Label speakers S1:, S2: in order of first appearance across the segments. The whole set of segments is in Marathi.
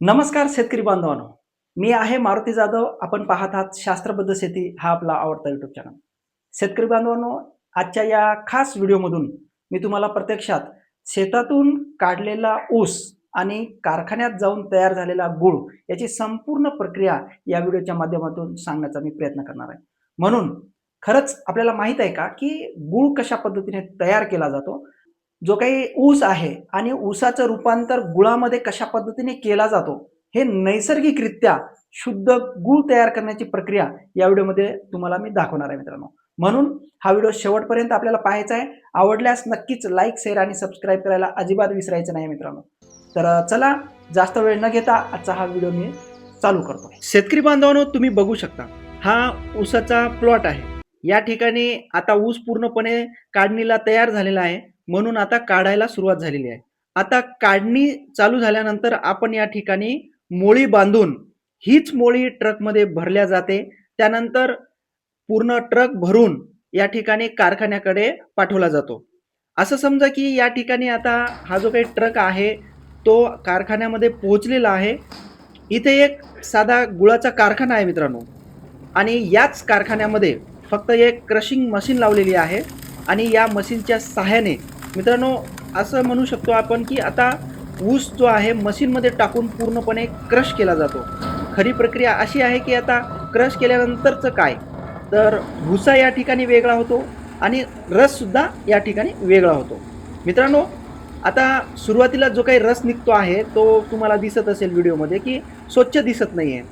S1: नमस्कार शेतकरी बांधवांनो. मी आहे मारुती जाधव. आपण पाहत आहात शास्त्रबद्ध शेती हा आपला आवडता YouTube चॅनल. शेतकरी बांधवांनो, आजच्या या खास व्हिडिओमधून मी तुम्हाला प्रत्यक्षात शेतातून काढलेला ऊस आणि कारखान्यात जाऊन तयार झालेला गूळ याची संपूर्ण प्रक्रिया या व्हिडिओच्या माध्यमातून सांगण्याचा मी प्रयत्न करणार आहे. म्हणून खरंच आपल्याला माहित आहे का, की गूळ कशा पद्धतीने तयार केला जातो? जो काही ऊस आहे आणि ऊसाचं रूपांतर गुळामध्ये कशा पद्धतीने केला जातो, हे नैसर्गिकरित्या शुद्ध गूळ तयार करण्याची प्रक्रिया या व्हिडिओमध्ये तुम्हाला मी दाखवणार आहे मित्रांनो. म्हणून हा व्हिडिओ शेवटपर्यंत आपल्याला पाहायचा आहे. आवडल्यास नक्कीच लाईक, शेअर आणि सबस्क्राईब करायला अजिबात विसरायचं नाही मित्रांनो. तर चला जास्त वेळ न घेता आजचा हा व्हिडिओ मी चालू करतो. शेतकरी बांधवांनो, तुम्ही बघू शकता हा ऊसाचा प्लॉट आहे. या ठिकाणी आता ऊस पूर्णपणे काढणीला तयार झालेला आहे. म्हणून आता काढायला सुरुवात झालेली आहे. आता काढणी चालू झाल्यानंतर आपण या ठिकाणी मोळी बांधून हीच मोळी ट्रकमध्ये भरल्या जाते. त्यानंतर पूर्ण ट्रक भरून या ठिकाणी कारखान्याकडे पाठवला जातो. असं समजा की या ठिकाणी आता हा जो काही ट्रक आहे तो कारखान्यामध्ये पोहोचलेला आहे. इथे एक साधा गुळाचा कारखाना आहे मित्रांनो आणि याच कारखान्यामध्ये फक्त एक क्रशिंग मशीन लावलेली आहे आणि या मशीनच्या सहाय्याने मित्रांनो असं म्हणू शकतो आपण की आता ऊस जो आहे मशीनमध्ये टाकून पूर्णपणे क्रश केला जातो. खरी प्रक्रिया अशी आहे की आता क्रश केल्यानंतरचं काय, तर भुसा या ठिकाणी वेगळा होतो आणि रससुद्धा या ठिकाणी वेगळा होतो. मित्रांनो आता सुरुवातीला जो काही रस निघतो आहे तो तुम्हाला दिसत असेल व्हिडिओमध्ये की स्वच्छ दिसत नाही आहे.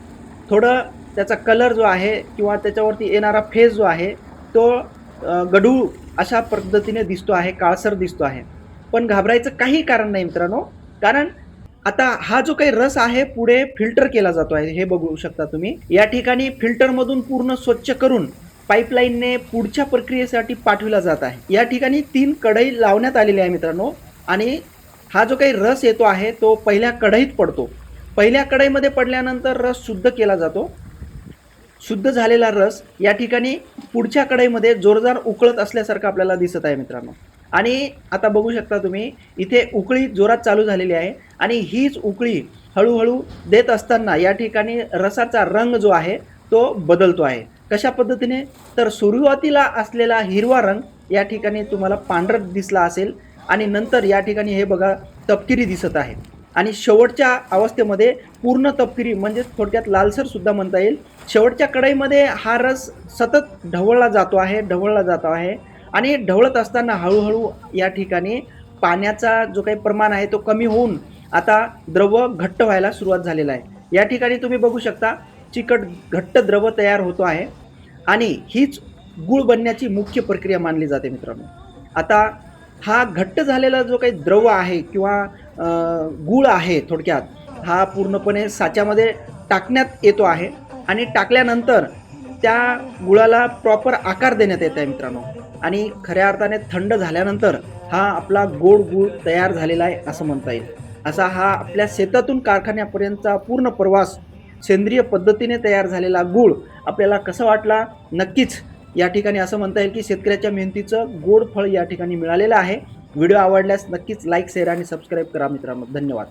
S1: थोडं त्याचा कलर जो आहे किंवा त्याच्यावरती येणारा फेस जो आहे तो गढूळ अशा पद्धतीने दिसतो आहे, काळसर दिसतो आहे. पण घाबरायचं काही कारण नाही मित्रांनो, कारण आता हा जो काही रस आहे पुढे फिल्टर केला जातो आहे. हे बघू शकता तुम्ही. या ठिकाणी फिल्टरमधून पूर्ण स्वच्छ करून पाईपलाईनने पुढच्या प्रक्रियेसाठी पाठविला जात आहे. या ठिकाणी 3 कढई लावण्यात आलेली आहे मित्रांनो आणि हा जो काही रस येतो आहे तो पहिल्या कढईत पडतो. पहिल्या कढईमध्ये पडल्यानंतर रस शुद्ध केला जातो. शुद्ध झालेला रस या ठिकाणी पुढच्या कढईमध्ये जोरदार उकळत असल्यासारखं आपल्याला दिसत आहे मित्रांनो. आणि आता बघू शकता तुम्ही इथे उकळी जोरात चालू झालेली आहे आणि हीच उकळी हळूहळू देत असताना या ठिकाणी रसाचा रंग जो आहे तो बदलतो आहे. कशा पद्धतीने, तर सुरुवातीला असलेला हिरवा रंग या ठिकाणी तुम्हाला पांढरट दिसला असेल आणि नंतर या ठिकाणी हे बघा तपकिरी दिसत आहे आणि शेवटच्या अवस्थेमध्ये पूर्ण तपकिरी म्हणजे थोडक्यात लालसर सुद्धा म्हणता येईल. शेवटच्या कढईमध्ये हा रस सतत ढवळला जातो आहे आणि ढवळत असताना हळूहळू या ठिकाणी पाण्याचा जो काही प्रमाण आहे तो कमी होऊन आता द्रव घट्ट व्हायला सुरुवात झालेला आहे. या ठिकाणी तुम्ही बघू शकता चिकट घट्ट द्रव तयार होतो आहे आणि हीच गूळ बनण्याची मुख्य प्रक्रिया मानली जाते मित्रांनो. आता हा घट्ट झालेला जो काही द्रव आहे किंवा गूळ आहे थोडक्यात हा पूर्णपणे साच्यामध्ये टाकण्यात येतो आहे आणि टाकल्यानंतर त्या गुळाला प्रॉपर आकार देण्यात येत आहे मित्रांनो आणि खऱ्या अर्थाने थंड झाल्यानंतर हा आपला गोड गूळ तयार झालेला आहे असं म्हणता येईल. असा हा आपल्या शेतातून कारखान्यापर्यंतचा पूर्ण प्रवास सेंद्रिय पद्धतीने तयार झालेला गूळ आपल्याला कसा वाटला, नक्कीच या ठिकाणी असं म्हणता येईल की शेतकऱ्याच्या मेहनतीचं गोड फळ या ठिकाणी मिळालेलं आहे. व्हिडिओ आवडल्यास नक्कीच लाईक, शेअर आणि सबस्क्राईब करा मित्रांनो. धन्यवाद.